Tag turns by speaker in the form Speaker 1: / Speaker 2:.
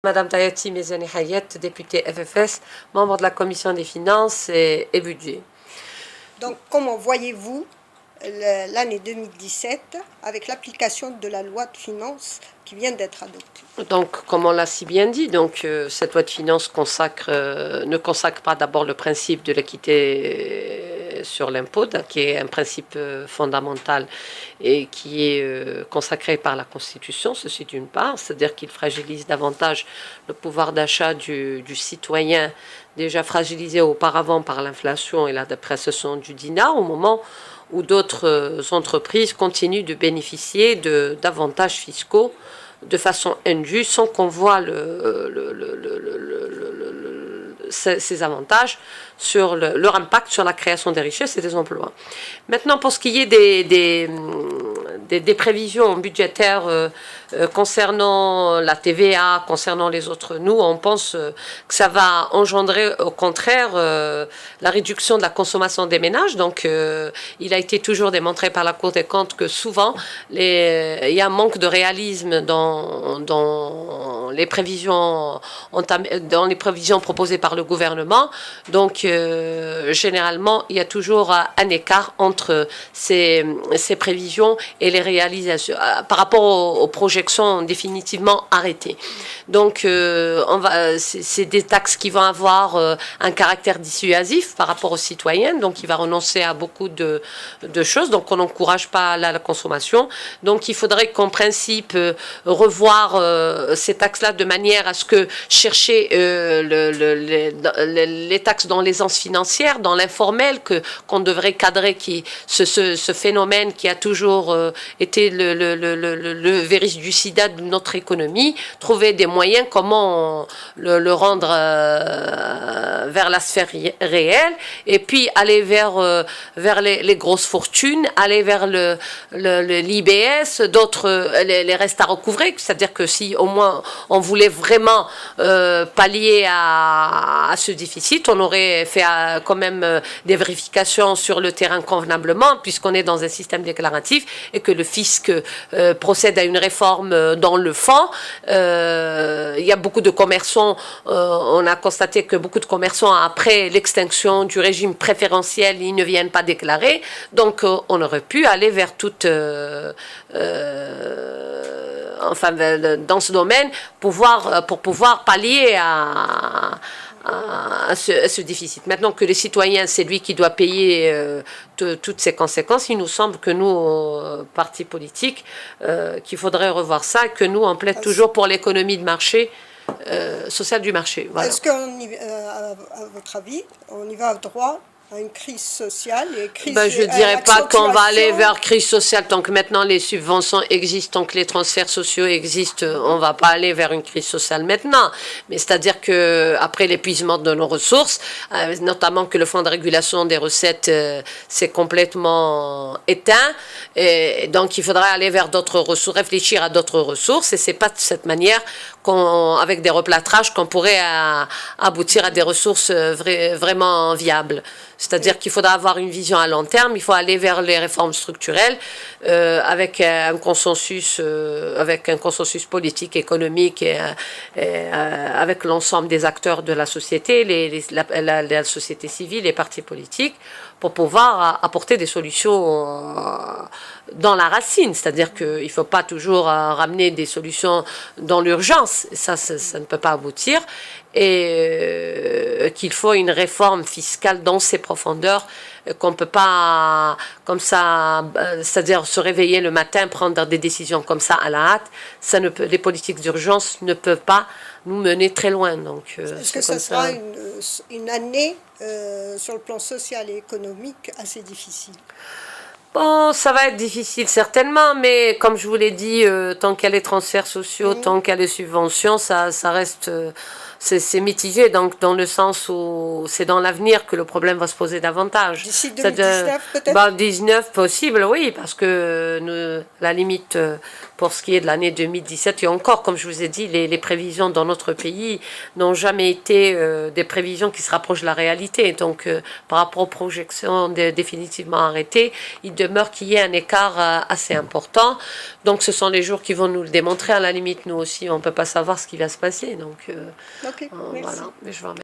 Speaker 1: Madame Tayati Mezani Hayet, députée FFS, membre de la Commission des finances et budget.
Speaker 2: Donc, comment voyez-vous l'année 2017 avec l'application de la loi de finances qui vient d'être adoptée?
Speaker 1: Donc, comme on l'a si bien dit, cette loi de finances ne consacre pas d'abord le principe de l'équité sur l'impôt, qui est un principe fondamental et qui est consacré par la Constitution, ceci d'une part, c'est-à-dire qu'il fragilise davantage le pouvoir d'achat du citoyen, déjà fragilisé auparavant par l'inflation et la dépréciation du dinar, au moment où d'autres entreprises continuent de bénéficier d'avantages fiscaux de façon indue, sans qu'on voit ces avantages sur leur impact sur la création des richesses et des emplois. Maintenant, pour ce qui est des prévisions budgétaires concernant la TVA, concernant les autres, nous, on pense que ça va engendrer au contraire la réduction de la consommation des ménages. Donc, il a été toujours démontré par la Cour des comptes que souvent, il y a un manque de réalisme dans les prévisions proposées par le gouvernement. Donc, généralement, il y a toujours un écart entre ces prévisions et les réalisations par rapport aux projections définitivement arrêtées. Donc, c'est des taxes qui vont avoir un caractère dissuasif par rapport aux citoyens. Donc, il va renoncer à beaucoup de choses. Donc, on n'encourage pas la consommation. Donc, il faudrait qu'en principe, revoir ces taxes-là de manière à ce que chercher les taxes dans l'aisance financière, dans l'informel, qu'on devrait cadrer, ce phénomène qui a toujours été le virus du sida de notre économie, trouver des moyens comment le rendre vers la sphère réelle, et puis aller vers les grosses fortunes, aller vers l'IBS, d'autres, les restes à recouvrer, c'est-à-dire que si au moins on voulait vraiment pallier à ce déficit, on aurait fait quand même des vérifications sur le terrain convenablement, puisqu'on est dans un système déclaratif et que le fisc procède à une réforme dans le fond. Il y a beaucoup de commerçants, on a constaté que beaucoup de commerçants, après l'extinction du régime préférentiel, ils ne viennent pas déclarer. Donc, on aurait pu aller vers toute... dans ce domaine, pour pouvoir pallier à ce déficit. Maintenant que les citoyens, c'est lui qui doit payer toutes ces conséquences, il nous semble que nous, partis politiques, qu'il faudrait revoir ça, que nous, on plaide toujours pour l'économie de marché, sociale du marché. Voilà.
Speaker 2: Est-ce qu'à votre avis, on y va droit à une crise sociale et
Speaker 1: je ne dirais pas qu'on va aller vers crise sociale tant que maintenant les subventions existent, tant que les transferts sociaux existent, on ne va pas aller vers une crise sociale maintenant. Mais c'est-à-dire qu'après l'épuisement de nos ressources, notamment que le fonds de régulation des recettes s'est complètement éteint, et donc il faudra aller vers d'autres ressources, réfléchir à d'autres ressources, et ce n'est pas de cette manière avec des replâtrages qu'on pourrait aboutir à des ressources vraiment viables. C'est-à-dire qu'il faudra avoir une vision à long terme, il faut aller vers les réformes structurelles avec un consensus politique, économique et avec l'ensemble des acteurs de la société, la société civile, les partis politiques, pour pouvoir apporter des solutions dans la racine. C'est-à-dire qu'il ne faut pas toujours ramener des solutions dans l'urgence, ça ne peut pas aboutir, et qu'il faut une réforme fiscale dans ses profondeurs, qu'on ne peut pas, comme ça, c'est-à-dire se réveiller le matin, prendre des décisions comme ça à la hâte. Les politiques d'urgence ne peuvent pas nous mener très loin. Donc,
Speaker 2: est-ce que ça sera une année sur le plan social et économique assez difficile?
Speaker 1: Bon, ça va être difficile certainement, mais comme je vous l'ai dit, tant qu'il y a les transferts sociaux, tant qu'il y a les subventions, ça reste c'est mitigé, donc dans le sens où c'est dans l'avenir que le problème va se poser davantage.
Speaker 2: D'ici 2019 peut-être?
Speaker 1: 19 possible, oui, parce que la limite pour ce qui est de l'année 2017, et encore, comme je vous ai dit, les prévisions dans notre pays n'ont jamais été des prévisions qui se rapprochent de la réalité. Donc, par rapport aux projections définitivement arrêtées, il demeure qu'il y ait un écart assez important. Donc, ce sont les jours qui vont nous le démontrer. À la limite, nous aussi, on ne peut pas savoir ce qui va se passer. Donc,
Speaker 2: Ok, merci.
Speaker 1: voilà. Mais je vous remercie.